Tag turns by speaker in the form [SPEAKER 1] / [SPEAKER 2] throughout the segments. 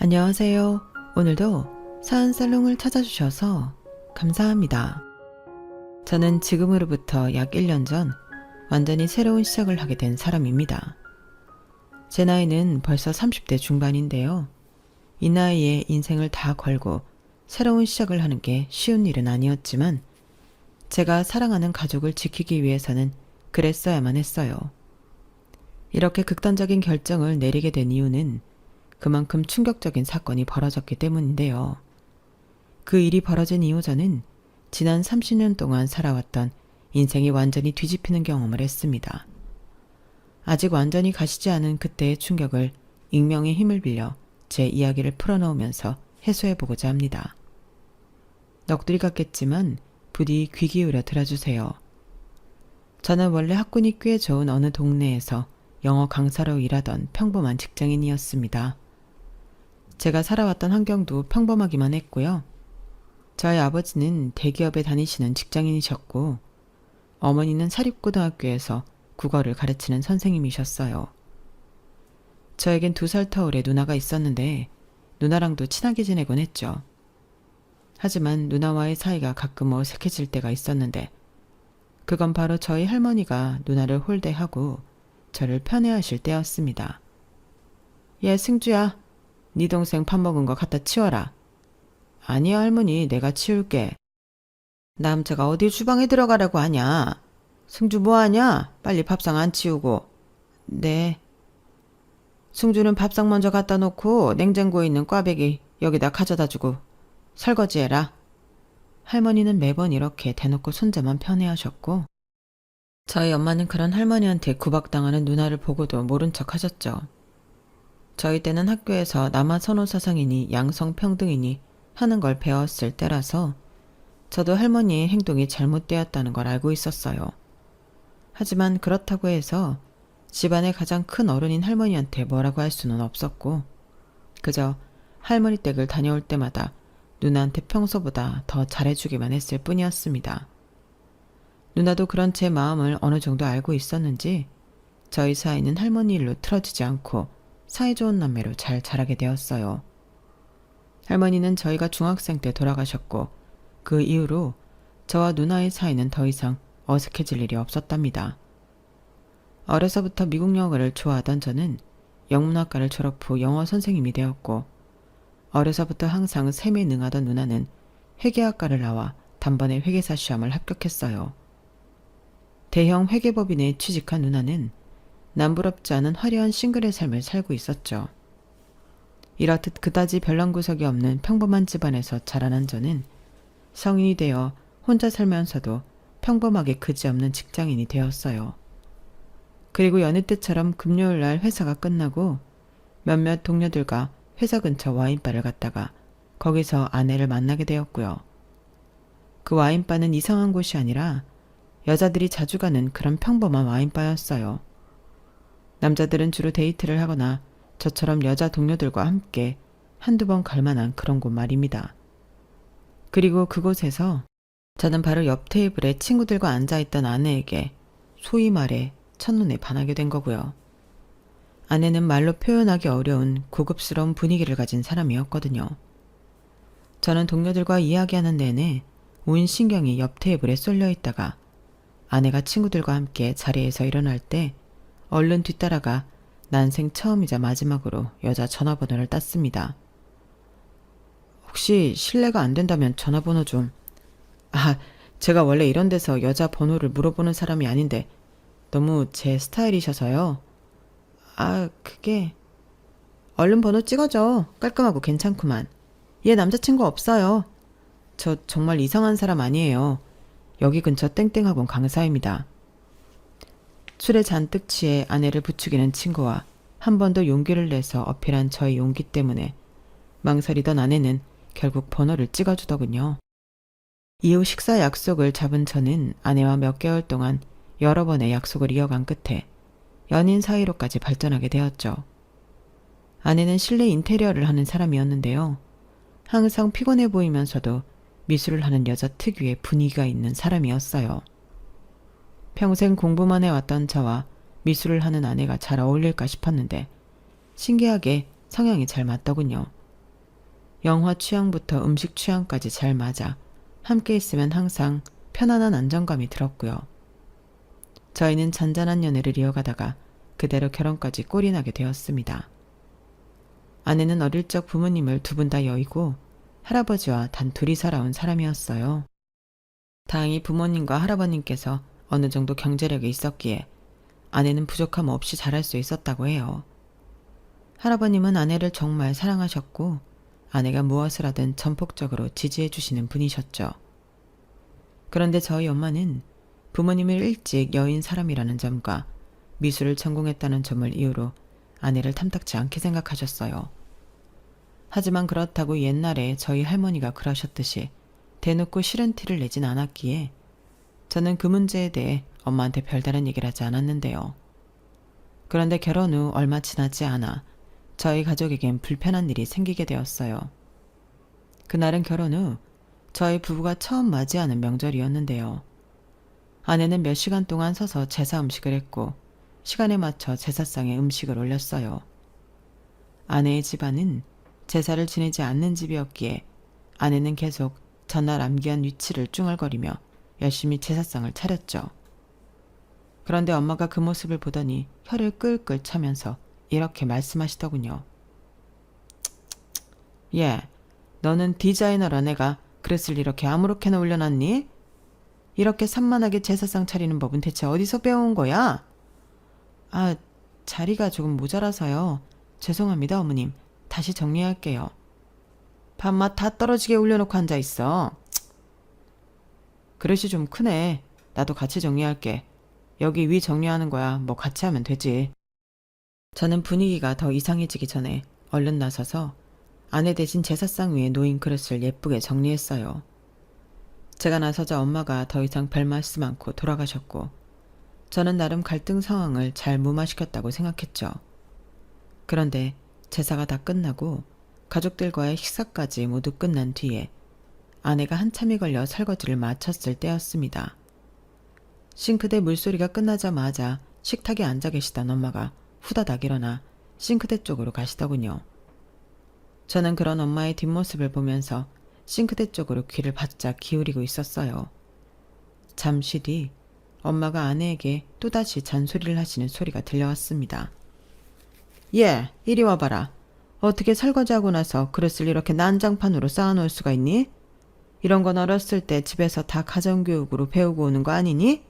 [SPEAKER 1] 안녕하세요. 오늘도 사은살롱을 찾아주셔서 감사합니다. 저는 지금으로부터 약 1년 전 완전히 새로운 시작을 하게 된 사람입니다. 제 나이는 벌써 30대 중반인데요. 이 나이에 인생을 다 걸고 새로운 시작을 하는 게 쉬운 일은 아니었지만 제가 사랑하는 가족을 지키기 위해서는 그랬어야만 했어요. 이렇게 극단적인 결정을 내리게 된 이유는 그만큼 충격적인 사건이 벌어졌기 때문인데요. 그 일이 벌어진 이후 저는 지난 30년 동안 살아왔던 인생이 완전히 뒤집히는 경험을 했습니다. 아직 완전히 가시지 않은 그때의 충격을 익명의 힘을 빌려 제 이야기를 풀어놓으면서 해소해보고자 합니다. 넋두리 같겠지만 부디 귀 기울여 들어주세요. 저는 원래 학군이 꽤 좋은 어느 동네에서 영어 강사로 일하던 평범한 직장인이었습니다. 제가 살아왔던 환경도 평범하기만 했고요. 저희 아버지는 대기업에 다니시는 직장인이셨고 어머니는 사립고등학교에서 국어를 가르치는 선생님이셨어요. 저에겐 2살 터울의 누나가 있었는데 누나랑도 친하게 지내곤 했죠. 하지만 누나와의 사이가 가끔 어색해질 때가 있었는데 그건 바로 저희 할머니가 누나를 홀대하고 저를 편애하실 때였습니다. 얘 승주야, 네 동생 밥 먹은 거 갖다 치워라. 아니야 할머니, 내가 치울게. 남자가 어디 주방에 들어가라고 하냐. 승주 뭐하냐? 빨리 밥상 안 치우고. 네. 승주는 밥상 먼저 갖다 놓고 냉장고에 있는 꽈배기 여기다 가져다 주고 설거지해라. 할머니는 매번 이렇게 대놓고 손자만 편애하셨고 저희 엄마는 그런 할머니한테 구박당하는 누나를 보고도 모른 척 하셨죠. 저희 때는 학교에서 남아 선호 사상이니 양성평등이니 하는 걸 배웠을 때라서 저도 할머니의 행동이 잘못되었다는 걸 알고 있었어요. 하지만 그렇다고 해서 집안의 가장 큰 어른인 할머니한테 뭐라고 할 수는 없었고 그저 할머니 댁을 다녀올 때마다 누나한테 평소보다 더 잘해주기만 했을 뿐이었습니다. 누나도 그런 제 마음을 어느 정도 알고 있었는지 저희 사이는 할머니 일로 틀어지지 않고 사이좋은 남매로 잘 자라게 되었어요. 할머니는 저희가 중학생 때 돌아가셨고 그 이후로 저와 누나의 사이는 더 이상 어색해질 일이 없었답니다. 어려서부터 미국 영어를 좋아하던 저는 영문학과를 졸업 후 영어 선생님이 되었고 어려서부터 항상 셈에 능하던 누나는 회계학과를 나와 단번에 회계사 시험을 합격했어요. 대형 회계법인에 취직한 누나는 남부럽지 않은 화려한 싱글의 삶을 살고 있었죠. 이렇듯 그다지 별난 구석이 없는 평범한 집안에서 자라난 저는 성인이 되어 혼자 살면서도 평범하게 그지없는 직장인이 되었어요. 그리고 여느 때처럼 금요일날 회사가 끝나고 몇몇 동료들과 회사 근처 와인바를 갔다가 거기서 아내를 만나게 되었고요. 그 와인바는 이상한 곳이 아니라 여자들이 자주 가는 그런 평범한 와인바였어요. 남자들은 주로 데이트를 하거나 저처럼 여자 동료들과 함께 한두 번 갈 만한 그런 곳 말입니다. 그리고 그곳에서 저는 바로 옆 테이블에 친구들과 앉아있던 아내에게 소위 말해 첫눈에 반하게 된 거고요. 아내는 말로 표현하기 어려운 고급스러운 분위기를 가진 사람이었거든요. 저는 동료들과 이야기하는 내내 온 신경이 옆 테이블에 쏠려 있다가 아내가 친구들과 함께 자리에서 일어날 때 얼른 뒤따라가 난생 처음이자 마지막으로 여자 전화번호를 땄습니다. 혹시 실례가 안 된다면 전화번호 좀... 제가 원래 이런 데서 여자 번호를 물어보는 사람이 아닌데 너무 제 스타일이셔서요. 그게... 얼른 번호 찍어줘. 깔끔하고 괜찮구만. 얘 남자친구 없어요. 저 정말 이상한 사람 아니에요. 여기 근처 땡땡학원 강사입니다. 술에 잔뜩 취해 아내를 부추기는 친구와 한 번 더 용기를 내서 어필한 저의 용기 때문에 망설이던 아내는 결국 번호를 찍어주더군요. 이후 식사 약속을 잡은 저는 아내와 몇 개월 동안 여러 번의 약속을 이어간 끝에 연인 사이로까지 발전하게 되었죠. 아내는 실내 인테리어를 하는 사람이었는데요. 항상 피곤해 보이면서도 미술을 하는 여자 특유의 분위기가 있는 사람이었어요. 평생 공부만 해왔던 저와 미술을 하는 아내가 잘 어울릴까 싶었는데 신기하게 성향이 잘 맞더군요. 영화 취향부터 음식 취향까지 잘 맞아 함께 있으면 항상 편안한 안정감이 들었고요. 저희는 잔잔한 연애를 이어가다가 그대로 결혼까지 꼴이 나게 되었습니다. 아내는 어릴 적 부모님을 두 분 다 여의고 할아버지와 단 둘이 살아온 사람이었어요. 다행히 부모님과 할아버님께서 어느 정도 경제력이 있었기에 아내는 부족함 없이 자랄 수 있었다고 해요. 할아버님은 아내를 정말 사랑하셨고 아내가 무엇을 하든 전폭적으로 지지해 주시는 분이셨죠. 그런데 저희 엄마는 부모님을 일찍 여인 사람이라는 점과 미술을 전공했다는 점을 이유로 아내를 탐탁지 않게 생각하셨어요. 하지만 그렇다고 옛날에 저희 할머니가 그러셨듯이 대놓고 싫은 티를 내진 않았기에 저는 그 문제에 대해 엄마한테 별다른 얘기를 하지 않았는데요. 그런데 결혼 후 얼마 지나지 않아 저희 가족에겐 불편한 일이 생기게 되었어요. 그날은 결혼 후 저희 부부가 처음 맞이하는 명절이었는데요. 아내는 몇 시간 동안 서서 제사 음식을 했고 시간에 맞춰 제사상에 음식을 올렸어요. 아내의 집안은 제사를 지내지 않는 집이었기에 아내는 계속 전날 암기한 위치를 쭝얼거리며 열심히 제사상을 차렸죠. 그런데 엄마가 그 모습을 보더니 혀를 끌끌 차면서 이렇게 말씀하시더군요. 예, 너는 디자이너라 내가 그릇을 이렇게 아무렇게나 올려놨니? 이렇게 산만하게 제사상 차리는 법은 대체 어디서 배워온 거야? 아, 자리가 조금 모자라서요. 죄송합니다, 어머님. 다시 정리할게요. 밥맛 다 떨어지게 올려놓고 앉아있어. 그릇이 좀 크네. 나도 같이 정리할게. 여기 위 정리하는 거야. 뭐 같이 하면 되지. 저는 분위기가 더 이상해지기 전에 얼른 나서서 아내 대신 제사상 위에 놓인 그릇을 예쁘게 정리했어요. 제가 나서자 엄마가 더 이상 별 말씀 않고 돌아가셨고 저는 나름 갈등 상황을 잘 무마시켰다고 생각했죠. 그런데 제사가 다 끝나고 가족들과의 식사까지 모두 끝난 뒤에 아내가 한참이 걸려 설거지를 마쳤을 때였습니다. 싱크대 물소리가 끝나자마자 식탁에 앉아 계시던 엄마가 후다닥 일어나 싱크대 쪽으로 가시더군요. 저는 그런 엄마의 뒷모습을 보면서 싱크대 쪽으로 귀를 바짝 기울이고 있었어요. 잠시 뒤 엄마가 아내에게 또다시 잔소리를 하시는 소리가 들려왔습니다. 예, 이리 와봐라. 어떻게 설거지하고 나서 그릇을 이렇게 난장판으로 쌓아놓을 수가 있니? 이런 건 어렸을 때 집에서 다 가정교육으로 배우고 오는 거 아니니?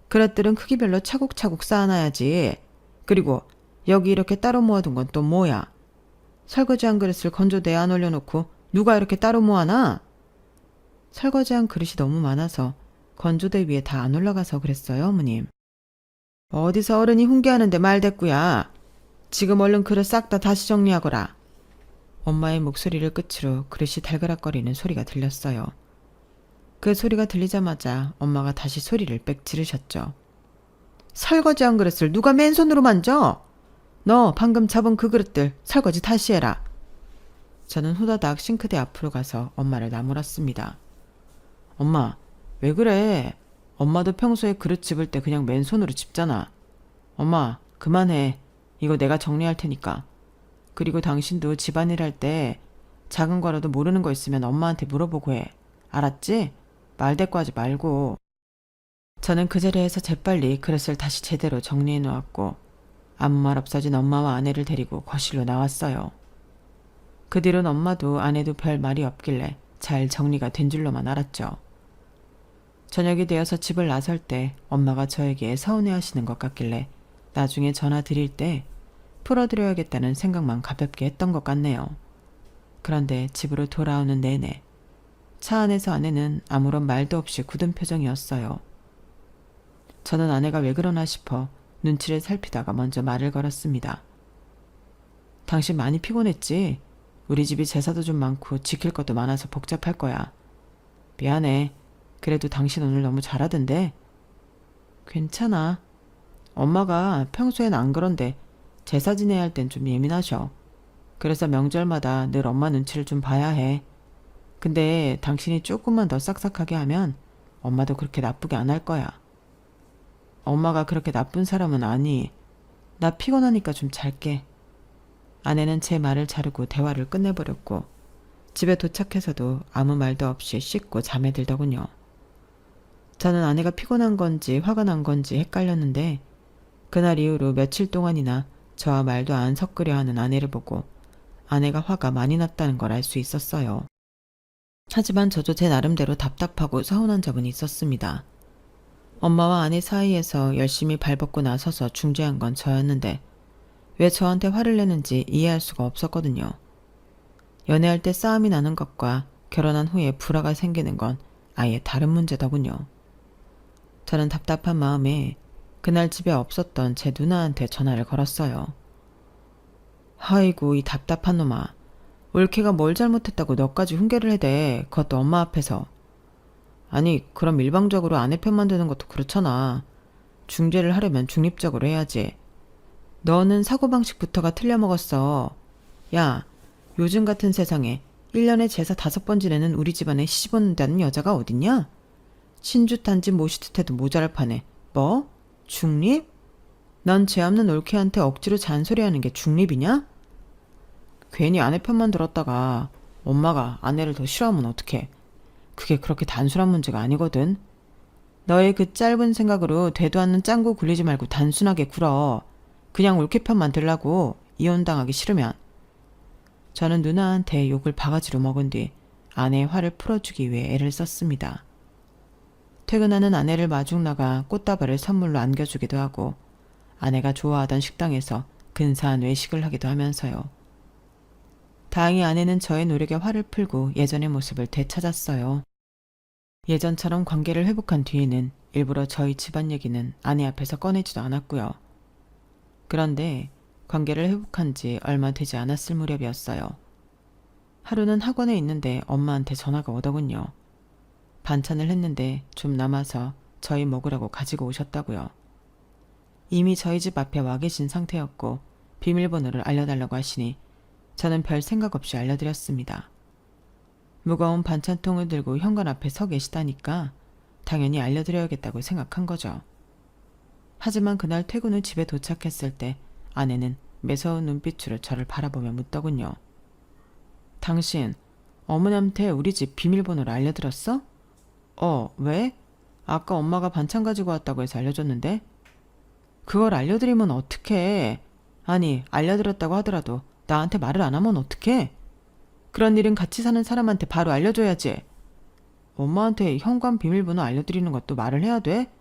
[SPEAKER 1] 그릇들은 크기별로 차곡차곡 쌓아놔야지. 그리고 여기 이렇게 따로 모아둔 건 또 뭐야? 설거지한 그릇을 건조대에 안 올려놓고 누가 이렇게 따로 모아놔? 설거지한 그릇이 너무 많아서 건조대 위에 다 안 올라가서 그랬어요, 어머님. 어디서 어른이 훈계하는데 말대꾸야. 지금 얼른 그릇 싹 다 다시 정리하거라. 엄마의 목소리를 끝으로 그릇이 달그락거리는 소리가 들렸어요. 그 소리가 들리자마자 엄마가 다시 소리를 빽 지르셨죠. 설거지한 그릇을 누가 맨손으로 만져? 너 방금 잡은 그 그릇들 설거지 다시 해라. 저는 후다닥 싱크대 앞으로 가서 엄마를 나무랐습니다. 엄마, 왜 그래? 엄마도 평소에 그릇 집을 때 그냥 맨손으로 집잖아. 엄마, 그만해. 이거 내가 정리할 테니까. 그리고 당신도 집안일 할 때 작은 거라도 모르는 거 있으면 엄마한테 물어보고 해. 알았지? 말대꾸하지 말고. 저는 그 자리에서 재빨리 그릇을 다시 제대로 정리해 놓았고 아무 말 없어진 엄마와 아내를 데리고 거실로 나왔어요. 그 뒤론 엄마도 아내도 별 말이 없길래 잘 정리가 된 줄로만 알았죠. 저녁이 되어서 집을 나설 때 엄마가 저에게 서운해하시는 것 같길래 나중에 전화 드릴 때 풀어드려야겠다는 생각만 가볍게 했던 것 같네요. 그런데 집으로 돌아오는 내내 차 안에서 아내는 아무런 말도 없이 굳은 표정이었어요. 저는 아내가 왜 그러나 싶어 눈치를 살피다가 먼저 말을 걸었습니다. 당신 많이 피곤했지? 우리 집이 제사도 좀 많고 지킬 것도 많아서 복잡할 거야. 미안해. 그래도 당신 오늘 너무 잘하던데? 괜찮아. 엄마가 평소엔 안 그런데 제사 지내야 할 땐 좀 예민하셔. 그래서 명절마다 늘 엄마 눈치를 좀 봐야 해. 근데 당신이 조금만 더 싹싹하게 하면 엄마도 그렇게 나쁘게 안 할 거야. 엄마가 그렇게 나쁜 사람은 아니. 나 피곤하니까 좀 잘게. 아내는 제 말을 자르고 대화를 끝내버렸고 집에 도착해서도 아무 말도 없이 씻고 잠에 들더군요. 저는 아내가 피곤한 건지 화가 난 건지 헷갈렸는데 그날 이후로 며칠 동안이나 저와 말도 안 섞으려 하는 아내를 보고 아내가 화가 많이 났다는 걸 알 수 있었어요. 하지만 저도 제 나름대로 답답하고 서운한 점은 있었습니다. 엄마와 아내 사이에서 열심히 발벗고 나서서 중재한 건 저였는데 왜 저한테 화를 내는지 이해할 수가 없었거든요. 연애할 때 싸움이 나는 것과 결혼한 후에 불화가 생기는 건 아예 다른 문제더군요. 저는 답답한 마음에 그날 집에 없었던 제 누나한테 전화를 걸었어요. 아이고 이 답답한 놈아. 올케가 뭘 잘못했다고 너까지 훈계를 해대. 그것도 엄마 앞에서. 아니 그럼 일방적으로 아내 편만 드는 것도 그렇잖아. 중재를 하려면 중립적으로 해야지. 너는 사고방식부터가 틀려먹었어. 야, 요즘 같은 세상에 1년에 제사 5번 지내는 우리 집안에 시집 온다는 여자가 어딨냐? 신주탄지 모시듯해도 모자랄 판에 뭐? 중립? 넌 죄 없는 올케한테 억지로 잔소리하는 게 중립이냐? 괜히 아내 편만 들었다가 엄마가 아내를 더 싫어하면 어떡해. 그게 그렇게 단순한 문제가 아니거든. 너의 그 짧은 생각으로 되도 않는 짱구 굴리지 말고 단순하게 굴어. 그냥 올케 편만 들라고 이혼당하기 싫으면. 저는 누나한테 욕을 바가지로 먹은 뒤 아내의 화를 풀어주기 위해 애를 썼습니다. 퇴근하는 아내를 마중 나가 꽃다발을 선물로 안겨주기도 하고 아내가 좋아하던 식당에서 근사한 외식을 하기도 하면서요. 다행히 아내는 저의 노력에 화를 풀고 예전의 모습을 되찾았어요. 예전처럼 관계를 회복한 뒤에는 일부러 저희 집안 얘기는 아내 앞에서 꺼내지도 않았고요. 그런데 관계를 회복한 지 얼마 되지 않았을 무렵이었어요. 하루는 학원에 있는데 엄마한테 전화가 오더군요. 반찬을 했는데 좀 남아서 저희 먹으라고 가지고 오셨다고요. 이미 저희 집 앞에 와 계신 상태였고 비밀번호를 알려달라고 하시니 저는 별 생각 없이 알려드렸습니다. 무거운 반찬통을 들고 현관 앞에 서 계시다니까 당연히 알려드려야겠다고 생각한 거죠. 하지만 그날 퇴근 후 집에 도착했을 때 아내는 매서운 눈빛으로 저를 바라보며 묻더군요. 당신 어머니한테 우리 집 비밀번호를 알려드렸어? 왜? 아까 엄마가 반찬 가지고 왔다고 해서 알려줬는데? 그걸 알려드리면 어떡해. 아니 알려드렸다고 하더라도 나한테 말을 안 하면 어떡해. 그런 일은 같이 사는 사람한테 바로 알려줘야지. 엄마한테 현관 비밀번호 알려드리는 것도 말을 해야 돼?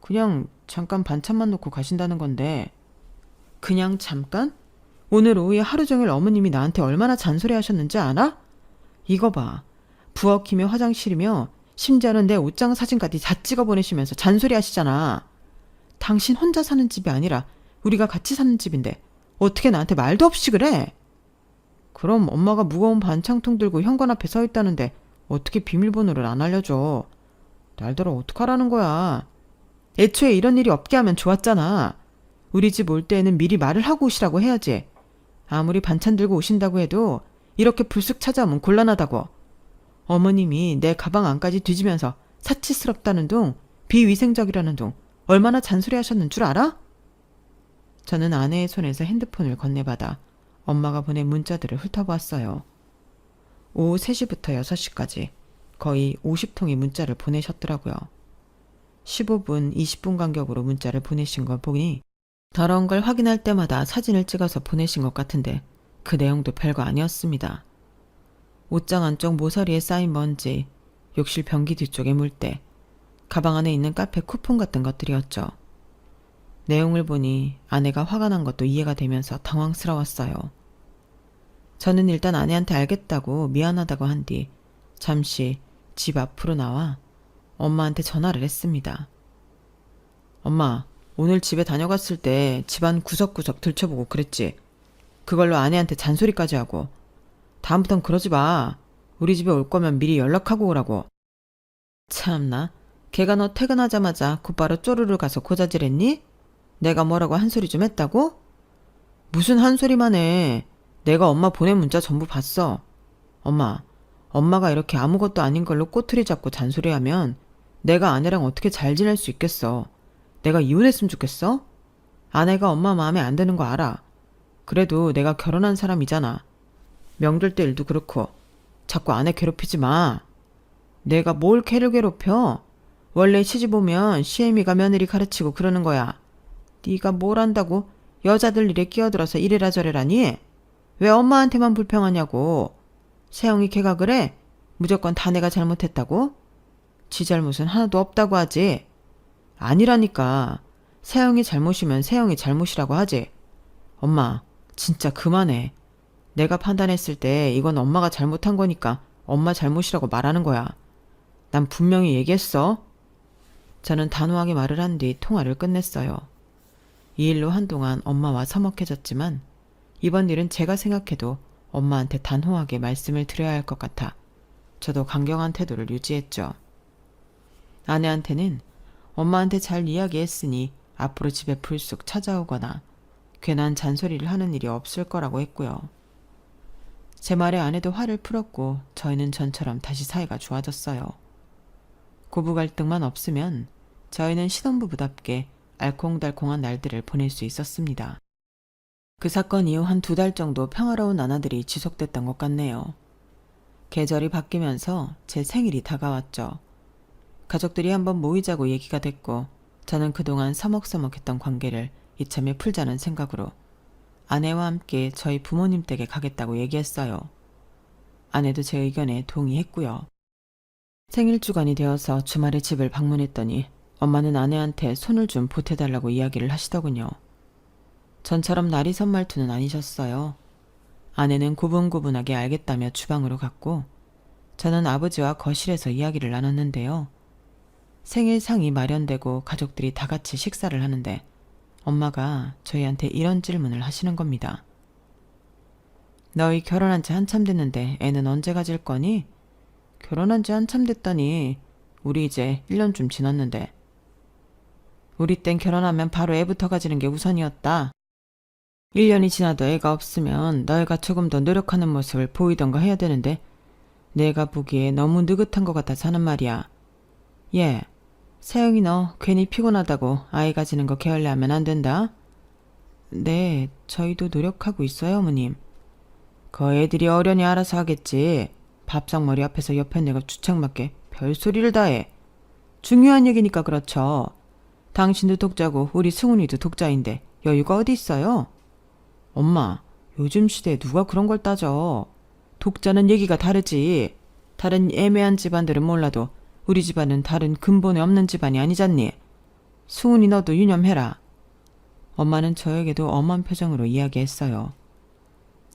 [SPEAKER 1] 그냥 잠깐 반찬만 놓고 가신다는 건데. 그냥 잠깐? 오늘 오후에 하루 종일 어머님이 나한테 얼마나 잔소리 하셨는지 알아? 이거 봐. 부엌이며 화장실이며 심지어는 내 옷장 사진까지 다 찍어 보내시면서 잔소리 하시잖아. 당신 혼자 사는 집이 아니라 우리가 같이 사는 집인데 어떻게 나한테 말도 없이 그래? 그럼 엄마가 무거운 반찬통 들고 현관 앞에 서 있다는데 어떻게 비밀번호를 안 알려줘? 날더러 어떡하라는 거야? 애초에 이런 일이 없게 하면 좋았잖아. 우리 집 올 때에는 미리 말을 하고 오시라고 해야지. 아무리 반찬 들고 오신다고 해도 이렇게 불쑥 찾아오면 곤란하다고. 어머님이 내 가방 안까지 뒤지면서 사치스럽다는 둥, 비위생적이라는 둥 얼마나 잔소리하셨는 줄 알아? 저는 아내의 손에서 핸드폰을 건네받아 엄마가 보낸 문자들을 훑어보았어요. 오후 3시부터 6시까지 거의 50통의 문자를 보내셨더라고요. 15분, 20분 간격으로 문자를 보내신 걸 보니 더러운 걸 확인할 때마다 사진을 찍어서 보내신 것 같은데 그 내용도 별거 아니었습니다. 옷장 안쪽 모서리에 쌓인 먼지, 욕실 변기 뒤쪽의 물때, 가방 안에 있는 카페 쿠폰 같은 것들이었죠. 내용을 보니 아내가 화가 난 것도 이해가 되면서 당황스러웠어요. 저는 일단 아내한테 알겠다고 미안하다고 한 뒤 잠시 집 앞으로 나와 엄마한테 전화를 했습니다. 엄마, 오늘 집에 다녀갔을 때 집안 구석구석 들춰보고 그랬지. 그걸로 아내한테 잔소리까지 하고. 다음부턴 그러지 마. 우리 집에 올 거면 미리 연락하고 오라고. 참나, 걔가 너 퇴근하자마자 곧바로 쪼르르 가서 고자질했니? 내가 뭐라고 한 소리 좀 했다고? 무슨 한 소리만 해. 내가 엄마 보낸 문자 전부 봤어. 엄마가 이렇게 아무것도 아닌 걸로 꼬투리 잡고 잔소리하면 내가 아내랑 어떻게 잘 지낼 수 있겠어. 내가 이혼했으면 좋겠어? 아내가 엄마 마음에 안 드는 거 알아. 그래도 내가 결혼한 사람이잖아. 명절 때 일도 그렇고 자꾸 아내 괴롭히지 마. 내가 뭘 걔를 괴롭혀? 원래 시집 오면 시애미가 며느리 가르치고 그러는 거야. 네가 뭘 안다고 여자들 일에 끼어들어서 이래라 저래라니? 왜 엄마한테만 불평하냐고. 세영이 걔가 그래? 무조건 다 내가 잘못했다고? 지 잘못은 하나도 없다고 하지. 아니라니까. 세영이 잘못이면 세영이 잘못이라고 하지. 엄마, 진짜 그만해. 내가 판단했을 때 이건 엄마가 잘못한 거니까 엄마 잘못이라고 말하는 거야. 난 분명히 얘기했어. 저는 단호하게 말을 한 뒤 통화를 끝냈어요. 이 일로 한동안 엄마와 서먹해졌지만 이번 일은 제가 생각해도 엄마한테 단호하게 말씀을 드려야 할 것 같아 저도 강경한 태도를 유지했죠. 아내한테는 엄마한테 잘 이야기했으니 앞으로 집에 불쑥 찾아오거나 괜한 잔소리를 하는 일이 없을 거라고 했고요. 제 말에 아내도 화를 풀었고 저희는 전처럼 다시 사이가 좋아졌어요. 고부 갈등만 없으면 저희는 신혼부부답게 알콩달콩한 날들을 보낼 수 있었습니다. 그 사건 이후 한 2달 정도 평화로운 나날들이 지속됐던 것 같네요. 계절이 바뀌면서 제 생일이 다가왔죠. 가족들이 한번 모이자고 얘기가 됐고 저는 그동안 서먹서먹했던 관계를 이참에 풀자는 생각으로 아내와 함께 저희 부모님 댁에 가겠다고 얘기했어요. 아내도 제 의견에 동의했고요. 생일 주간이 되어서 주말에 집을 방문했더니 엄마는 아내한테 손을 좀 보태달라고 이야기를 하시더군요. 전처럼 날이 선 말투는 아니셨어요. 아내는 고분고분하게 알겠다며 주방으로 갔고 저는 아버지와 거실에서 이야기를 나눴는데요. 생일상이 마련되고 가족들이 다 같이 식사를 하는데 엄마가 저희한테 이런 질문을 하시는 겁니다. 너희 결혼한 지 한참 됐는데 애는 언제 가질 거니? 결혼한 지 한참 됐다니 우리 이제 1년쯤 지났는데. 우리 땐 결혼하면 바로 애부터 가지는 게 우선이었다. 1년이 지나도 애가 없으면 너희가 조금 더 노력하는 모습을 보이던가 해야 되는데 내가 보기에 너무 느긋한 것 같아서 하는 말이야. 예, 세영이 너 괜히 피곤하다고 아이 가지는 거 게을리하면 안 된다. 네, 저희도 노력하고 있어요, 어머님. 그 애들이 어련히 알아서 하겠지. 밥상머리 앞에서 옆에 내가 주책맞게 별소리를 다 해. 중요한 얘기니까 그렇죠. 당신도 독자고 우리 승훈이도 독자인데 여유가 어디 있어요? 엄마, 요즘 시대에 누가 그런 걸 따져. 독자는 얘기가 다르지. 다른 애매한 집안들은 몰라도 우리 집안은 다른 근본에 없는 집안이 아니잖니. 승훈이 너도 유념해라. 엄마는 저에게도 엄한 표정으로 이야기했어요.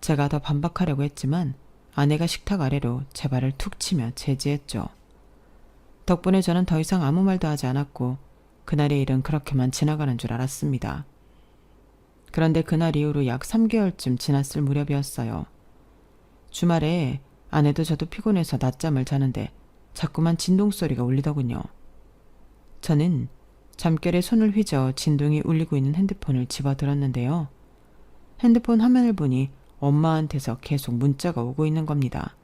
[SPEAKER 1] 제가 더 반박하려고 했지만 아내가 식탁 아래로 제 발을 툭 치며 제지했죠. 덕분에 저는 더 이상 아무 말도 하지 않았고 그날의 일은 그렇게만 지나가는 줄 알았습니다. 그런데 그날 이후로 약 3개월쯤 지났을 무렵이었어요. 주말에 아내도 저도 피곤해서 낮잠을 자는데 자꾸만 진동소리가 울리더군요. 저는 잠결에 손을 휘저 진동이 울리고 있는 핸드폰을 집어들었는데요. 핸드폰 화면을 보니 엄마한테서 계속 문자가 오고 있는 겁니다.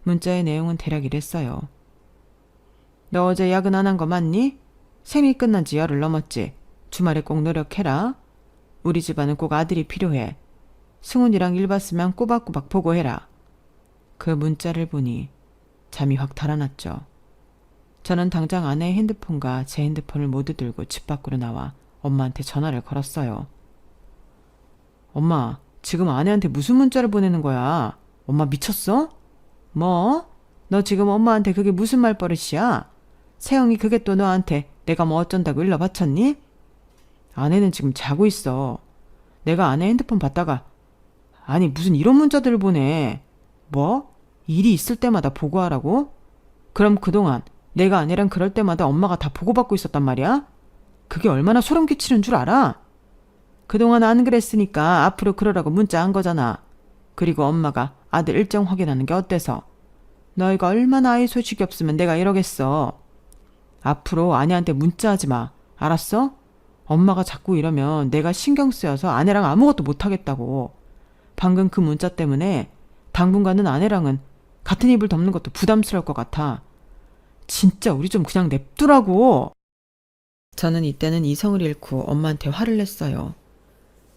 [SPEAKER 1] 문자의 내용은 대략 이랬어요. 너 어제 야근 안 한 거 맞니? 생일 끝난 지 열흘 넘었지. 주말에 꼭 노력해라. 우리 집안은 꼭 아들이 필요해. 승훈이랑 일 봤으면 꼬박꼬박 보고해라. 그 문자를 보니 잠이 확 달아났죠. 저는 당장 아내의 핸드폰과 제 핸드폰을 모두 들고 집 밖으로 나와 엄마한테 전화를 걸었어요. 엄마, 지금 아내한테 무슨 문자를 보내는 거야? 엄마 미쳤어? 뭐? 너 지금 엄마한테 그게 무슨 말버릇이야? 세영이 그게 또 너한테 내가 뭐 어쩐다고 일러 바쳤니? 아내는 지금 자고 있어. 내가 아내 핸드폰 봤다가 아니 무슨 이런 문자들을 보내. 뭐? 일이 있을 때마다 보고하라고? 그럼 그동안 내가 아내랑 그럴 때마다 엄마가 다 보고받고 있었단 말이야? 그게 얼마나 소름 끼치는 줄 알아? 그동안 안 그랬으니까 앞으로 그러라고 문자 한 거잖아. 그리고 엄마가 아들 일정 확인하는 게 어때서? 너희가 얼마나 아이 소식이 없으면 내가 이러겠어. 앞으로 아내한테 문자하지 마. 알았어? 엄마가 자꾸 이러면 내가 신경 쓰여서 아내랑 아무것도 못하겠다고. 방금 그 문자 때문에 당분간은 아내랑은 같은 이불 덮는 것도 부담스러울 것 같아. 진짜 우리 좀 그냥 냅두라고. 저는 이때는 이성을 잃고 엄마한테 화를 냈어요.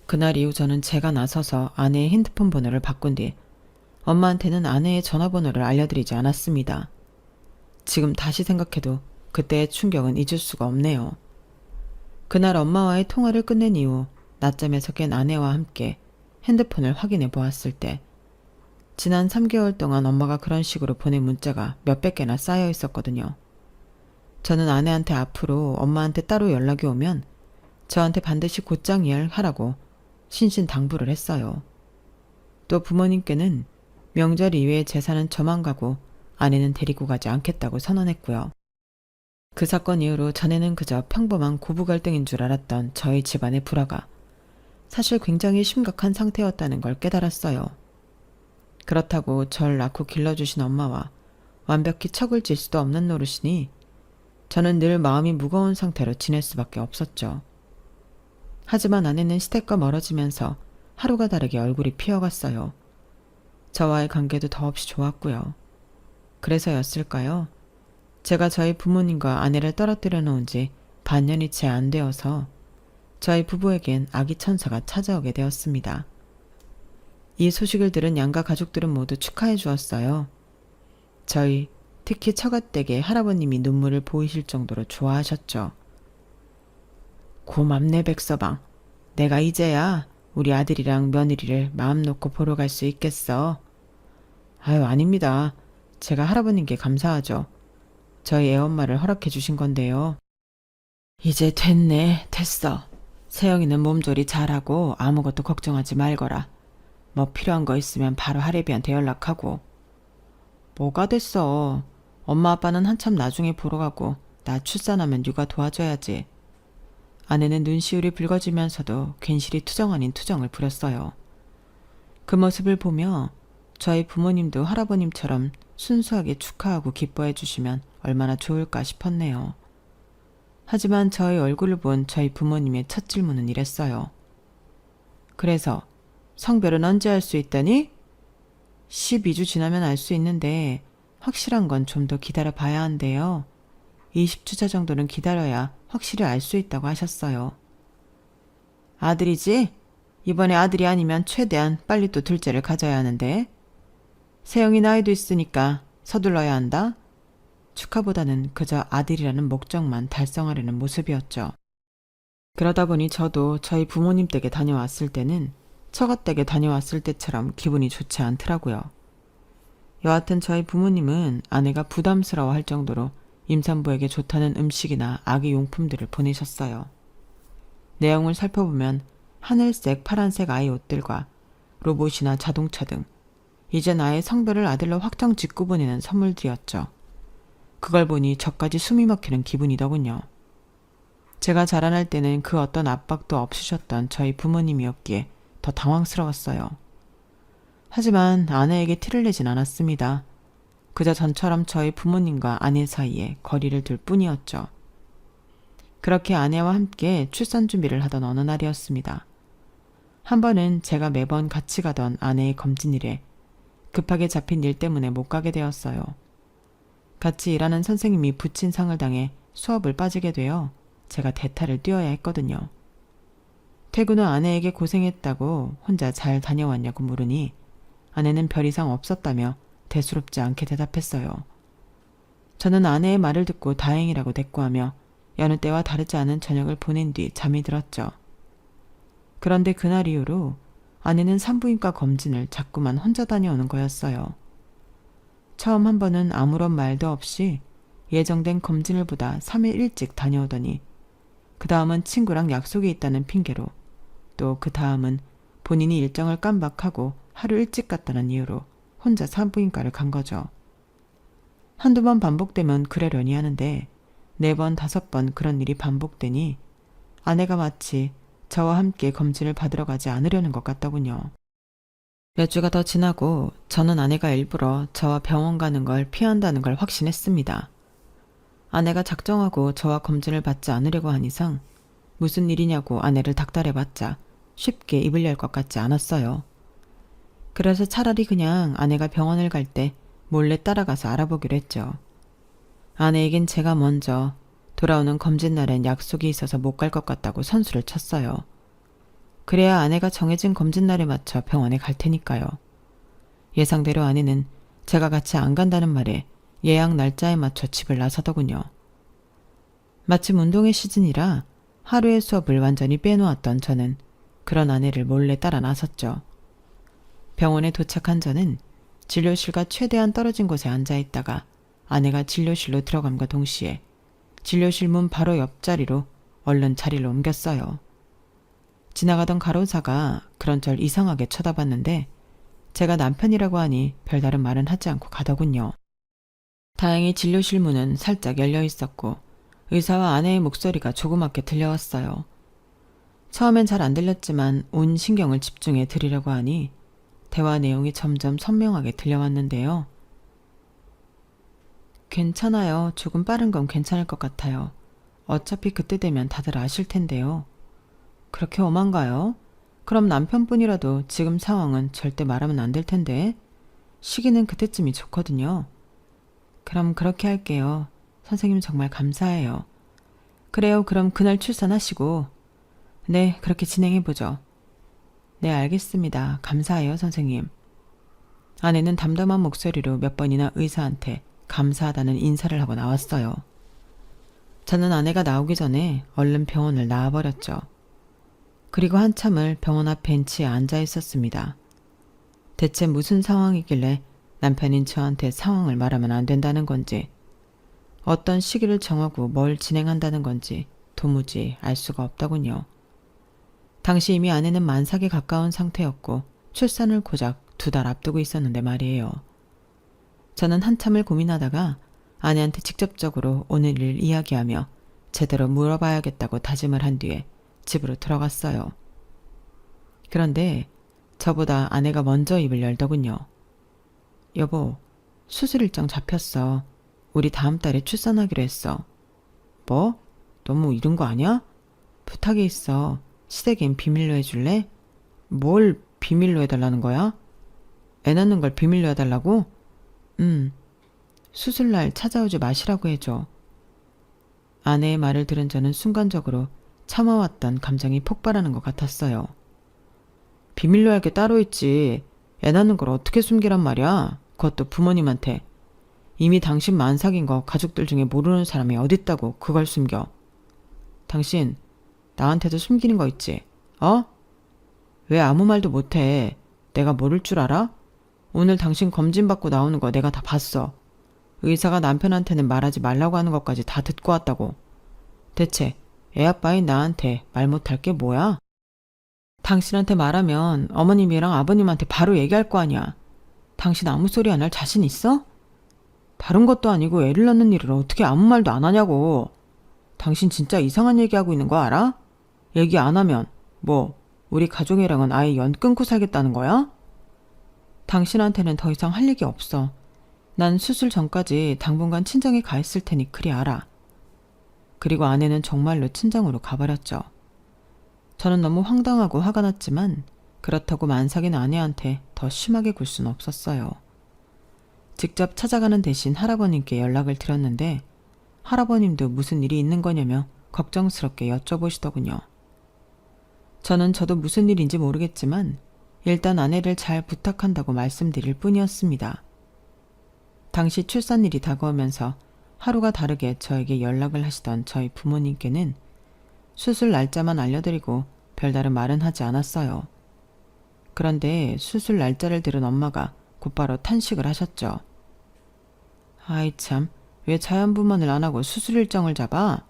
[SPEAKER 1] 그날 이후 저는 제가 나서서 아내의 핸드폰 번호를 바꾼 뒤 엄마한테는 아내의 전화번호를 알려드리지 않았습니다. 지금 다시 생각해도 그때의 충격은 잊을 수가 없네요. 그날 엄마와의 통화를 끝낸 이후 낮잠에서 깬 아내와 함께 핸드폰을 확인해 보았을 때 지난 3개월 동안 엄마가 그런 식으로 보낸 문자가 몇백 개나 쌓여 있었거든요. 저는 아내한테 앞으로 엄마한테 따로 연락이 오면 저한테 반드시 곧장 이야기하라고 신신당부를 했어요. 또 부모님께는 명절 이외의 제사는 저만 가고 아내는 데리고 가지 않겠다고 선언했고요. 그 사건 이후로 전에는 그저 평범한 고부 갈등인 줄 알았던 저희 집안의 불화가 사실 굉장히 심각한 상태였다는 걸 깨달았어요. 그렇다고 절 낳고 길러주신 엄마와 완벽히 척을 질 수도 없는 노릇이니 저는 늘 마음이 무거운 상태로 지낼 수밖에 없었죠. 하지만 아내는 시댁과 멀어지면서 하루가 다르게 얼굴이 피어갔어요. 저와의 관계도 더없이 좋았고요. 그래서였을까요? 제가 저희 부모님과 아내를 떨어뜨려 놓은 지 반년이 채 안 되어서 저희 부부에겐 아기 천사가 찾아오게 되었습니다. 이 소식을 들은 양가 가족들은 모두 축하해 주었어요. 저희, 특히 처갓댁의 할아버님이 눈물을 보이실 정도로 좋아하셨죠. 고맙네 백서방. 내가 이제야 우리 아들이랑 며느리를 마음 놓고 보러 갈 수 있겠어. 아유 아닙니다. 제가 할아버님께 감사하죠. 저희 애엄마를 허락해 주신 건데요. 이제 됐어. 세영이는 몸조리 잘하고 아무것도 걱정하지 말거라. 뭐 필요한 거 있으면 바로 할애비한테 연락하고. 뭐가 됐어. 엄마 아빠는 한참 나중에 보러 가고 나 출산하면 육아 도와줘야지. 아내는 눈시울이 붉어지면서도 괜시리 투정 아닌 투정을 부렸어요. 그 모습을 보며 저희 부모님도 할아버님처럼 순수하게 축하하고 기뻐해 주시면 얼마나 좋을까 싶었네요. 하지만 저희 얼굴을 본 저희 부모님의 첫 질문은 이랬어요. 그래서 성별은 언제 할 수 있다니? 12주 지나면 알 수 있는데 확실한 건 좀 더 기다려 봐야 한대요. 20주차 정도는 기다려야 확실히 알 수 있다고 하셨어요. 아들이지? 이번에 아들이 아니면 최대한 빨리 또 둘째를 가져야 하는데. 세영이 나이도 있으니까 서둘러야 한다. 축하보다는 그저 아들이라는 목적만 달성하려는 모습이었죠. 그러다 보니 저도 저희 부모님 댁에 다녀왔을 때는 처갓댁에 다녀왔을 때처럼 기분이 좋지 않더라고요. 여하튼 저희 부모님은 아내가 부담스러워할 정도로 임산부에게 좋다는 음식이나 아기 용품들을 보내셨어요. 내용을 살펴보면 하늘색, 파란색 아이 옷들과 로봇이나 자동차 등 이제 나의 성별을 아들로 확정 짓고 보내는 선물들이었죠. 그걸 보니 저까지 숨이 막히는 기분이더군요. 제가 자라날 때는 그 어떤 압박도 없으셨던 저희 부모님이었기에 더 당황스러웠어요. 하지만 아내에게 티를 내진 않았습니다. 그저 전처럼 저희 부모님과 아내 사이에 거리를 둘 뿐이었죠. 그렇게 아내와 함께 출산 준비를 하던 어느 날이었습니다. 한 번은 제가 매번 같이 가던 아내의 검진일에 급하게 잡힌 일 때문에 못 가게 되었어요. 같이 일하는 선생님이 부친 상을 당해 수업을 빠지게 되어 제가 대타를 뛰어야 했거든요. 퇴근 후 아내에게 고생했다고 혼자 잘 다녀왔냐고 물으니 아내는 별 이상 없었다며 대수롭지 않게 대답했어요. 저는 아내의 말을 듣고 다행이라고 대꾸하며 여느 때와 다르지 않은 저녁을 보낸 뒤 잠이 들었죠. 그런데 그날 이후로 아내는 산부인과 검진을 자꾸만 혼자 다녀오는 거였어요. 처음 한 번은 아무런 말도 없이 예정된 검진을 보다 3일 일찍 다녀오더니 그 다음은 친구랑 약속이 있다는 핑계로 또 그 다음은 본인이 일정을 깜박하고 하루 일찍 갔다는 이유로 혼자 산부인과를 간 거죠. 한두 번 반복되면 그러려니 하는데 4번, 5번 그런 일이 반복되니 아내가 마치 저와 함께 검진을 받으러 가지 않으려는 것 같더군요. 몇 주가 더 지나고 저는 아내가 일부러 저와 병원 가는 걸 피한다는 걸 확신했습니다. 아내가 작정하고 저와 검진을 받지 않으려고 한 이상 무슨 일이냐고 아내를 닥달해봤자 쉽게 입을 열 것 같지 않았어요. 그래서 차라리 그냥 아내가 병원을 갈 때 몰래 따라가서 알아보기로 했죠. 아내에겐 제가 먼저 돌아오는 검진 날엔 약속이 있어서 못 갈 것 같다고 선수를 쳤어요. 그래야 아내가 정해진 검진 날에 맞춰 병원에 갈 테니까요. 예상대로 아내는 제가 같이 안 간다는 말에 예약 날짜에 맞춰 집을 나서더군요. 마침 운동회 시즌이라 하루의 수업을 완전히 빼놓았던 저는 그런 아내를 몰래 따라 나섰죠. 병원에 도착한 저는 진료실과 최대한 떨어진 곳에 앉아 있다가 아내가 진료실로 들어감과 동시에 진료실 문 바로 옆자리로 얼른 자리를 옮겼어요. 지나가던 간호사가 그런 절 이상하게 쳐다봤는데 제가 남편이라고 하니 별다른 말은 하지 않고 가더군요. 다행히 진료실 문은 살짝 열려 있었고 의사와 아내의 목소리가 조그맣게 들려왔어요. 처음엔 잘 안 들렸지만 온 신경을 집중해 들으려고 하니 대화 내용이 점점 선명하게 들려왔는데요. 괜찮아요. 조금 빠른 건 괜찮을 것 같아요. 어차피 그때 되면 다들 아실 텐데요. 그렇게 엄한가요? 그럼 남편분이라도 지금 상황은 절대 말하면 안 될 텐데. 시기는 그때쯤이 좋거든요. 그럼 그렇게 할게요. 선생님 정말 감사해요. 그래요. 그럼 그날 출산하시고. 네, 그렇게 진행해보죠. 네, 알겠습니다. 감사해요, 선생님. 아내는 담담한 목소리로 몇 번이나 의사한테 감사하다는 인사를 하고 나왔어요. 저는 아내가 나오기 전에 얼른 병원을 나와버렸죠. 그리고 한참을 병원 앞 벤치에 앉아 있었습니다. 대체 무슨 상황이길래 남편인 저한테 상황을 말하면 안 된다는 건지, 어떤 시기를 정하고 뭘 진행한다는 건지 도무지 알 수가 없더군요. 당시 이미 아내는 만삭에 가까운 상태였고 출산을 고작 2달 앞두고 있었는데 말이에요. 저는 한참을 고민하다가 아내한테 직접적으로 오늘 일 이야기하며 제대로 물어봐야겠다고 다짐을 한 뒤에 집으로 들어갔어요. 그런데 저보다 아내가 먼저 입을 열더군요. 여보, 수술 일정 잡혔어. 우리 다음 달에 출산하기로 했어. 뭐? 너무 이른 거 아니야? 부탁이 있어. 시댁엔 비밀로 해줄래? 뭘 비밀로 해달라는 거야? 애 낳는 걸 비밀로 해달라고? 수술날 찾아오지 마시라고 해줘. 아내의 말을 들은 저는 순간적으로 참아왔던 감정이 폭발하는 것 같았어요. 비밀로 할 게 따로 있지. 애 낳는 걸 어떻게 숨기란 말이야? 그것도 부모님한테. 이미 당신 만삭인 거 가족들 중에 모르는 사람이 어딨다고 그걸 숨겨. 당신 나한테도 숨기는 거 있지? 어? 왜 아무 말도 못해? 내가 모를 줄 알아? 오늘 당신 검진 받고 나오는 거 내가 다 봤어. 의사가 남편한테는 말하지 말라고 하는 것까지 다 듣고 왔다고. 대체 애아빠인 나한테 말 못할 게 뭐야? 당신한테 말하면 어머님이랑 아버님한테 바로 얘기할 거 아니야. 당신 아무 소리 안 할 자신 있어? 다른 것도 아니고 애를 낳는 일을 어떻게 아무 말도 안 하냐고. 당신 진짜 이상한 얘기하고 있는 거 알아? 얘기 안 하면 뭐 우리 가족이랑은 아예 연 끊고 살겠다는 거야? 당신한테는 더 이상 할 얘기 없어. 난 수술 전까지 당분간 친정에 가 있을 테니 그리 알아. 그리고 아내는 정말로 친정으로 가버렸죠. 저는 너무 황당하고 화가 났지만 그렇다고 만삭인 아내한테 더 심하게 굴 수는 없었어요. 직접 찾아가는 대신 할아버님께 연락을 드렸는데 할아버님도 무슨 일이 있는 거냐며 걱정스럽게 여쭤보시더군요. 저는 저도 무슨 일인지 모르겠지만 일단 아내를 잘 부탁한다고 말씀드릴 뿐이었습니다. 당시 출산일이 다가오면서 하루가 다르게 저에게 연락을 하시던 저희 부모님께는 수술 날짜만 알려드리고 별다른 말은 하지 않았어요. 그런데 수술 날짜를 들은 엄마가 곧바로 탄식을 하셨죠. 아이 참, 왜 자연분만을 안 하고 수술 일정을 잡아?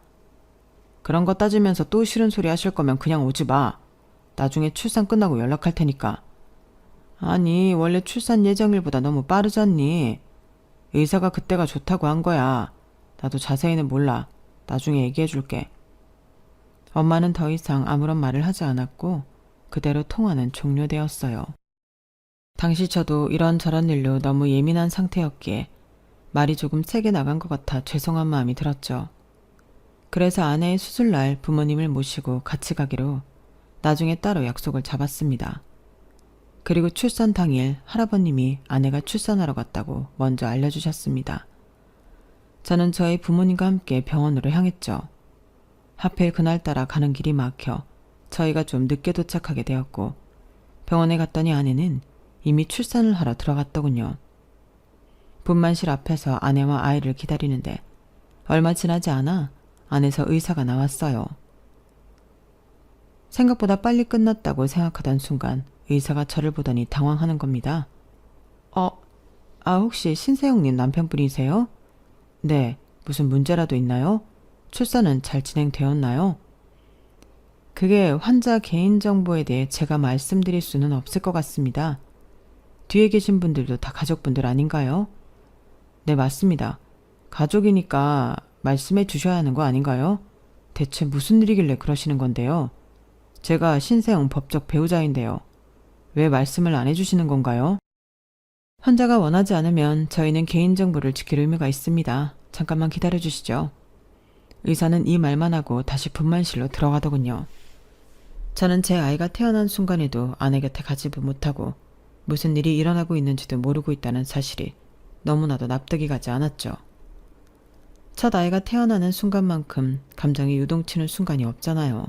[SPEAKER 1] 그런 거 따지면서 또 싫은 소리 하실 거면 그냥 오지 마. 나중에 출산 끝나고 연락할 테니까. 아니, 원래 출산 예정일보다 너무 빠르잖니. 의사가 그때가 좋다고 한 거야. 나도 자세히는 몰라. 나중에 얘기해 줄게. 엄마는 더 이상 아무런 말을 하지 않았고 그대로 통화는 종료되었어요. 당시 저도 이런저런 일로 너무 예민한 상태였기에 말이 조금 세게 나간 것 같아 죄송한 마음이 들었죠. 그래서 아내의 수술날 부모님을 모시고 같이 가기로 나중에 따로 약속을 잡았습니다. 그리고 출산 당일 할아버님이 아내가 출산하러 갔다고 먼저 알려주셨습니다. 저는 저희 부모님과 함께 병원으로 향했죠. 하필 그날따라 가는 길이 막혀 저희가 좀 늦게 도착하게 되었고 병원에 갔더니 아내는 이미 출산을 하러 들어갔더군요. 분만실 앞에서 아내와 아이를 기다리는데 얼마 지나지 않아 안에서 의사가 나왔어요. 생각보다 빨리 끝났다고 생각하던 순간 의사가 저를 보더니 당황하는 겁니다. 혹시 신세영님 남편분이세요? 네, 무슨 문제라도 있나요? 출산은 잘 진행되었나요? 그게 환자 개인정보에 대해 제가 말씀드릴 수는 없을 것 같습니다. 뒤에 계신 분들도 다 가족분들 아닌가요? 네, 맞습니다. 가족이니까 말씀해 주셔야 하는 거 아닌가요? 대체 무슨 일이길래 그러시는 건데요? 제가 신세영 법적 배우자인데요. 왜 말씀을 안 해주시는 건가요? 환자가 원하지 않으면 저희는 개인정보를 지킬 의무가 있습니다. 잠깐만 기다려 주시죠. 의사는 이 말만 하고 다시 분만실로 들어가더군요. 저는 제 아이가 태어난 순간에도 아내 곁에 가지도 못하고 무슨 일이 일어나고 있는지도 모르고 있다는 사실이 너무나도 납득이 가지 않았죠. 첫 아이가 태어나는 순간만큼 감정이 유동치는 순간이 없잖아요.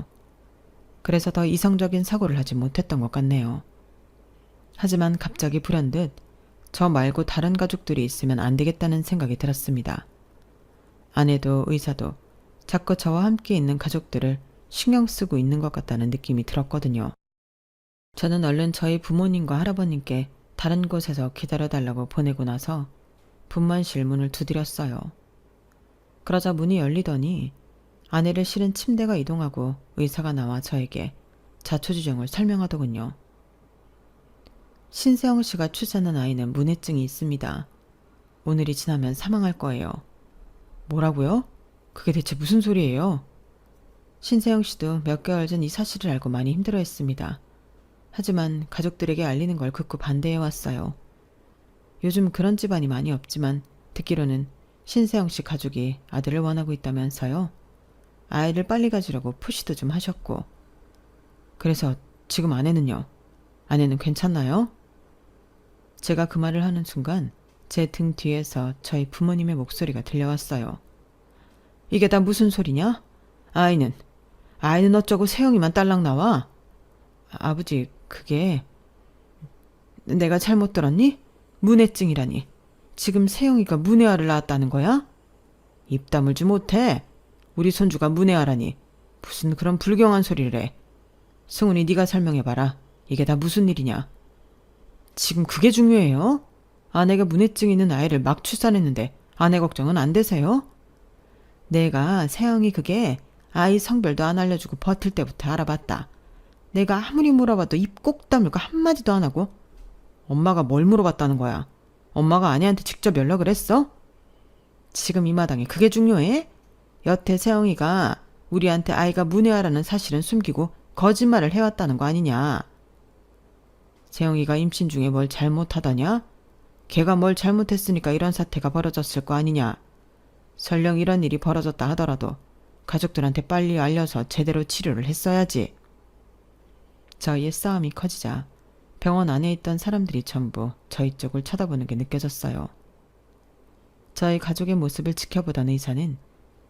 [SPEAKER 1] 그래서 더 이성적인 사고를 하지 못했던 것 같네요. 하지만 갑자기 불현듯 저 말고 다른 가족들이 있으면 안 되겠다는 생각이 들었습니다. 아내도 의사도 자꾸 저와 함께 있는 가족들을 신경 쓰고 있는 것 같다는 느낌이 들었거든요. 저는 얼른 저희 부모님과 할아버님께 다른 곳에서 기다려달라고 보내고 나서 분만실 문을 두드렸어요. 그러자 문이 열리더니 아내를 실은 침대가 이동하고 의사가 나와 저에게 자초지종을 설명하더군요. 신세영 씨가 출산한 아이는 문해증이 있습니다. 오늘이 지나면 사망할 거예요. 뭐라고요? 그게 대체 무슨 소리예요? 신세영 씨도 몇 개월 전 이 사실을 알고 많이 힘들어했습니다. 하지만 가족들에게 알리는 걸 극구 반대해왔어요. 요즘 그런 집안이 많이 없지만 듣기로는 신세영 씨 가족이 아들을 원하고 있다면서요. 아이를 빨리 가지려고 푸시도 좀 하셨고. 그래서 지금 아내는요? 아내는 괜찮나요? 제가 그 말을 하는 순간 제 등 뒤에서 저희 부모님의 목소리가 들려왔어요. 이게 다 무슨 소리냐? 아이는 어쩌고 세영이만 딸랑 나와? 아버지, 그게... 내가 잘못 들었니? 문해증이라니. 지금 세영이가 문해아를 낳았다는 거야? 입 다물지 못해. 우리 손주가 문해아라니. 무슨 그런 불경한 소리를 해. 승훈이 네가 설명해봐라. 이게 다 무슨 일이냐? 지금 그게 중요해요? 아내가 문해증 있는 아이를 막 출산했는데 아내 걱정은 안 되세요? 내가 세영이 그게 아이 성별도 안 알려주고 버틸 때부터 알아봤다. 내가 아무리 물어봐도 입 꼭 다물고 한마디도 안 하고. 엄마가 뭘 물어봤다는 거야? 엄마가 아내한테 직접 연락을 했어? 지금 이 마당에 그게 중요해? 여태 세영이가 우리한테 아이가 문해아라는 사실은 숨기고 거짓말을 해왔다는 거 아니냐? 세영이가 임신 중에 뭘 잘못하더냐? 걔가 뭘 잘못했으니까 이런 사태가 벌어졌을 거 아니냐? 설령 이런 일이 벌어졌다 하더라도 가족들한테 빨리 알려서 제대로 치료를 했어야지. 저희의 싸움이 커지자 병원 안에 있던 사람들이 전부 저희 쪽을 쳐다보는 게 느껴졌어요. 저희 가족의 모습을 지켜보던 의사는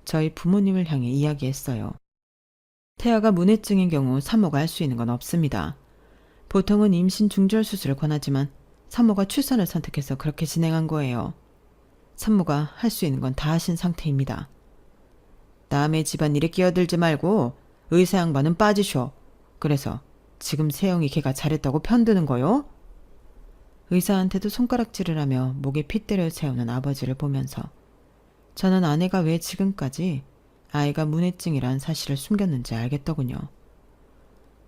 [SPEAKER 1] 저희 부모님을 향해 이야기했어요. 태아가 문해증인 경우 산모가 할 수 있는 건 없습니다. 보통은 임신 중절 수술을 권하지만 산모가 출산을 선택해서 그렇게 진행한 거예요. 산모가 할 수 있는 건 다 하신 상태입니다. 남의 집안일에 끼어들지 말고 의사 양반은 빠지쇼. 그래서 지금 세영이 걔가 잘했다고 편드는 거요? 의사한테도 손가락질을 하며 목에 핏대를 세우는 아버지를 보면서 저는 아내가 왜 지금까지 아이가 문해증이란 사실을 숨겼는지 알겠더군요.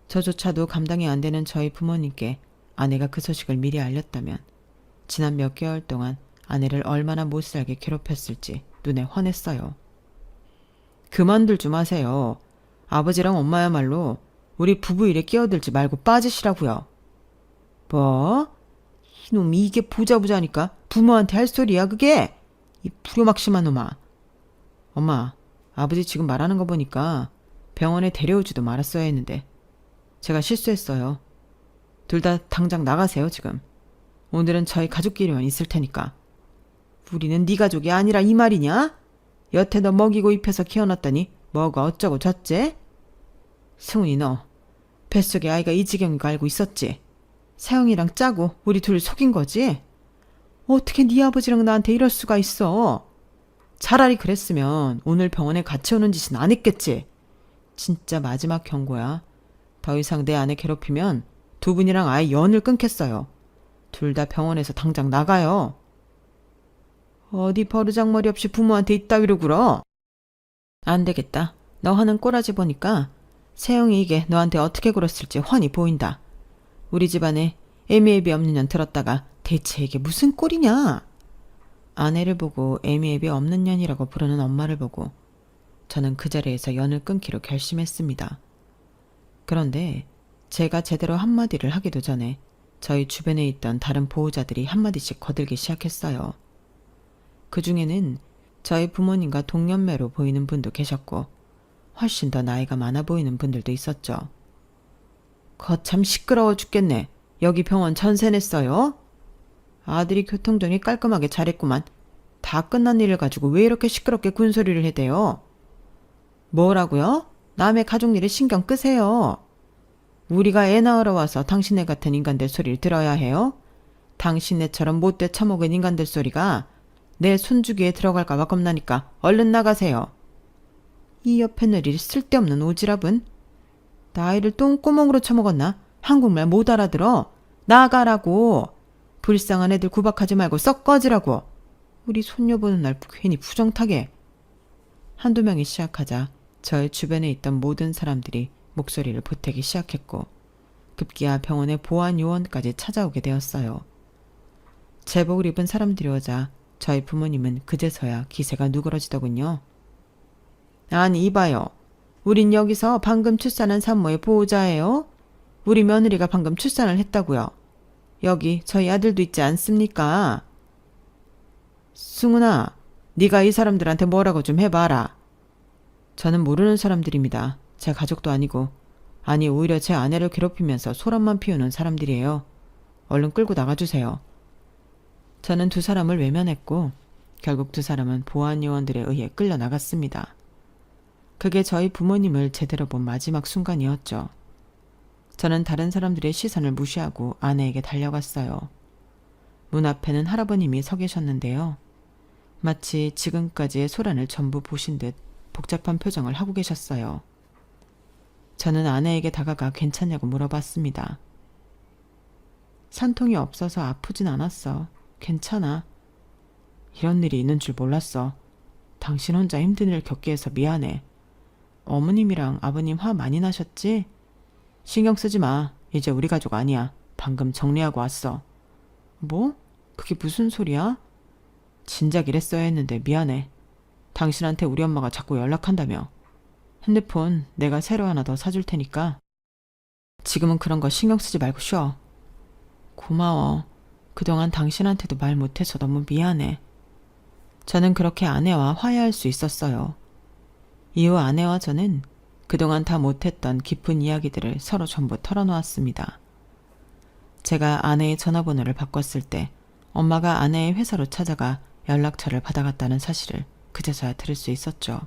[SPEAKER 1] 저조차도 감당이 안 되는 저희 부모님께 아내가 그 소식을 미리 알렸다면 지난 몇 개월 동안 아내를 얼마나 못살게 괴롭혔을지 눈에 훤했어요. 그만들 좀 하세요. 아버지랑 엄마야말로 우리 부부 일에 끼어들지 말고 빠지시라고요. 뭐? 이놈이 이게 보자보자니까 부모한테 할 소리야 그게? 이 불효막심한 놈아. 엄마, 아버지 지금 말하는 거 보니까 병원에 데려오지도 말았어야 했는데 제가 실수했어요. 둘 다 당장 나가세요 지금. 오늘은 저희 가족끼리만 있을 테니까. 우리는 네 가족이 아니라 이 말이냐? 여태 너 먹이고 입혀서 키워놨더니 뭐가 어쩌고 저째? 승훈이 너 뱃속에 아이가 이 지경인 거 알고 있었지? 세영이랑 짜고 우리 둘 속인 거지? 어떻게 네 아버지랑 나한테 이럴 수가 있어? 차라리 그랬으면 오늘 병원에 같이 오는 짓은 안 했겠지. 진짜 마지막 경고야. 더 이상 내 아내 괴롭히면 두 분이랑 아예 연을 끊겠어요. 둘 다 병원에서 당장 나가요. 어디 버르장머리 없이 부모한테 이따위로 굴어? 안 되겠다. 너 하는 꼬라지 보니까 세영이 이게 너한테 어떻게 굴었을지 훤히 보인다. 우리 집안에 애미애비 없는 년 들었다가 대체 이게 무슨 꼴이냐? 아내를 보고 애미애비 없는 년이라고 부르는 엄마를 보고 저는 그 자리에서 연을 끊기로 결심했습니다. 그런데 제가 제대로 한마디를 하기도 전에 저희 주변에 있던 다른 보호자들이 한마디씩 거들기 시작했어요. 그 중에는 저희 부모님과 동년매로 보이는 분도 계셨고 훨씬 더 나이가 많아 보이는 분들도 있었죠. 거참 시끄러워 죽겠네. 여기 병원 전세 냈어요? 아들이 교통정리 깔끔하게 잘했구만. 다 끝난 일을 가지고 왜 이렇게 시끄럽게 군소리를 해대요? 뭐라고요? 남의 가족 일에 신경 끄세요. 우리가 애 낳으러 와서 당신네 같은 인간들 소리를 들어야 해요? 당신네처럼 못돼 처먹은 인간들 소리가 내 손주기에 들어갈까봐 겁나니까 얼른 나가세요. 이 옆에 늘이 쓸데없는 오지랖은? 나이를 똥구멍으로 처먹었나? 한국말 못 알아들어? 나가라고. 불쌍한 애들 구박하지 말고 썩 꺼지라고. 우리 손녀 보는 날 괜히 부정타게. 한두 명이 시작하자 저의 주변에 있던 모든 사람들이 목소리를 보태기 시작했고 급기야 병원의 보안 요원까지 찾아오게 되었어요. 제복을 입은 사람들이 오자 저희 부모님은 그제서야 기세가 누그러지더군요. 아니 이봐요. 우린 여기서 방금 출산한 산모의 보호자예요. 우리 며느리가 방금 출산을 했다고요. 여기 저희 아들도 있지 않습니까? 승훈아, 네가 이 사람들한테 뭐라고 좀 해봐라. 저는 모르는 사람들입니다. 제 가족도 아니고 아니 오히려 제 아내를 괴롭히면서 소란만 피우는 사람들이에요. 얼른 끌고 나가주세요. 저는 두 사람을 외면했고 결국 두 사람은 보안 요원들에 의해 끌려 나갔습니다. 그게 저희 부모님을 제대로 본 마지막 순간이었죠. 저는 다른 사람들의 시선을 무시하고 아내에게 달려갔어요. 문 앞에는 할아버님이 서 계셨는데요. 마치 지금까지의 소란을 전부 보신 듯 복잡한 표정을 하고 계셨어요. 저는 아내에게 다가가 괜찮냐고 물어봤습니다. 산통이 없어서 아프진 않았어. 괜찮아. 이런 일이 있는 줄 몰랐어. 당신 혼자 힘든 일 겪게 해서 미안해. 어머님이랑 아버님 화 많이 나셨지? 신경 쓰지 마. 이제 우리 가족 아니야. 방금 정리하고 왔어. 뭐? 그게 무슨 소리야? 진작 이랬어야 했는데 미안해. 당신한테 우리 엄마가 자꾸 연락한다며. 핸드폰 내가 새로 하나 더 사줄 테니까 지금은 그런 거 신경 쓰지 말고 쉬어. 고마워. 그동안 당신한테도 말 못해서 너무 미안해. 저는 그렇게 아내와 화해할 수 있었어요. 이후 아내와 저는 그동안 다 못했던 깊은 이야기들을 서로 전부 털어놓았습니다. 제가 아내의 전화번호를 바꿨을 때 엄마가 아내의 회사로 찾아가 연락처를 받아갔다는 사실을 그제서야 들을 수 있었죠.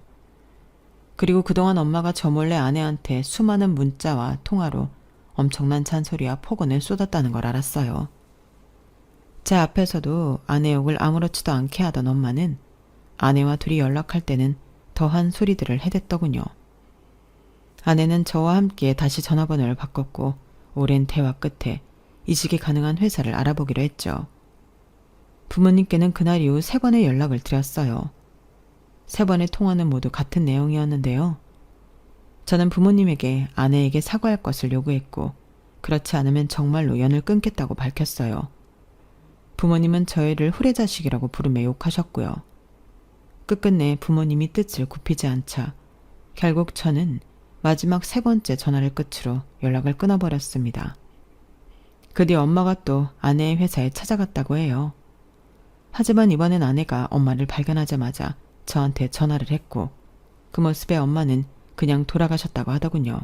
[SPEAKER 1] 그리고 그동안 엄마가 저 몰래 아내한테 수많은 문자와 통화로 엄청난 잔소리와 폭언을 쏟았다는 걸 알았어요. 제 앞에서도 아내 욕을 아무렇지도 않게 하던 엄마는 아내와 둘이 연락할 때는 더한 소리들을 해댔더군요. 아내는 저와 함께 다시 전화번호를 바꿨고 오랜 대화 끝에 이직이 가능한 회사를 알아보기로 했죠. 부모님께는 그날 이후 3번의 연락을 드렸어요. 3번의 통화는 모두 같은 내용이었는데요. 저는 부모님에게 아내에게 사과할 것을 요구했고 그렇지 않으면 정말로 연을 끊겠다고 밝혔어요. 부모님은 저희를 후레자식이라고 부르며 욕하셨고요. 끝끝내 부모님이 뜻을 굽히지 않자 결국 저는 마지막 3번째 전화를 끝으로 연락을 끊어버렸습니다. 그 뒤 엄마가 또 아내의 회사에 찾아갔다고 해요. 하지만 이번엔 아내가 엄마를 발견하자마자 저한테 전화를 했고 그 모습에 엄마는 그냥 돌아가셨다고 하더군요.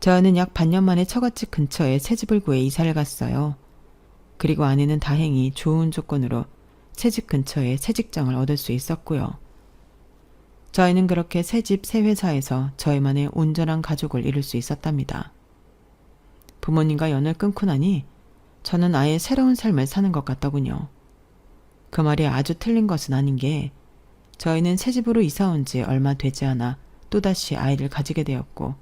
[SPEAKER 1] 저는 약 반년 만에 처갓집 근처에 새집을 구해 이사를 갔어요. 그리고 아내는 다행히 좋은 조건으로 새집 근처에 새 직장을 얻을 수 있었고요. 저희는 그렇게 새집 새 회사에서 저희만의 온전한 가족을 이룰 수 있었답니다. 부모님과 연을 끊고 나니 저는 아예 새로운 삶을 사는 것 같더군요. 그 말이 아주 틀린 것은 아닌 게 저희는 새 집으로 이사 온 지 얼마 되지 않아 또다시 아이를 가지게 되었고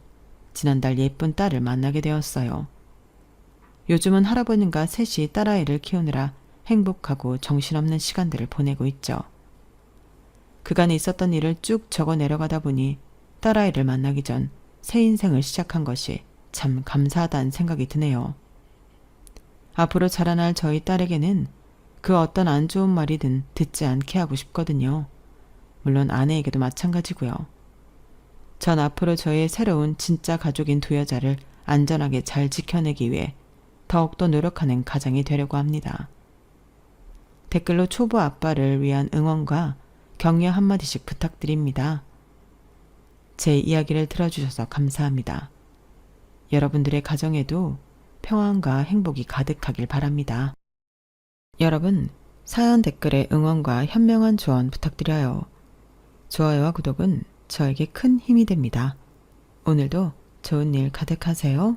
[SPEAKER 1] 지난달 예쁜 딸을 만나게 되었어요. 요즘은 할아버님과 셋이 딸아이를 키우느라 행복하고 정신없는 시간들을 보내고 있죠. 그간에 있었던 일을 쭉 적어 내려가다 보니 딸아이를 만나기 전 새 인생을 시작한 것이 참 감사하다는 생각이 드네요. 앞으로 자라날 저희 딸에게는 그 어떤 안 좋은 말이든 듣지 않게 하고 싶거든요. 물론 아내에게도 마찬가지고요. 전 앞으로 저의 새로운 진짜 가족인 두 여자를 안전하게 잘 지켜내기 위해 더욱더 노력하는 가장이 되려고 합니다. 댓글로 초보 아빠를 위한 응원과 격려 한마디씩 부탁드립니다. 제 이야기를 들어주셔서 감사합니다. 여러분들의 가정에도 평안과 행복이 가득하길 바랍니다. 여러분, 사연 댓글에 응원과 현명한 조언 부탁드려요. 좋아요와 구독은 저에게 큰 힘이 됩니다. 오늘도 좋은 일 가득하세요.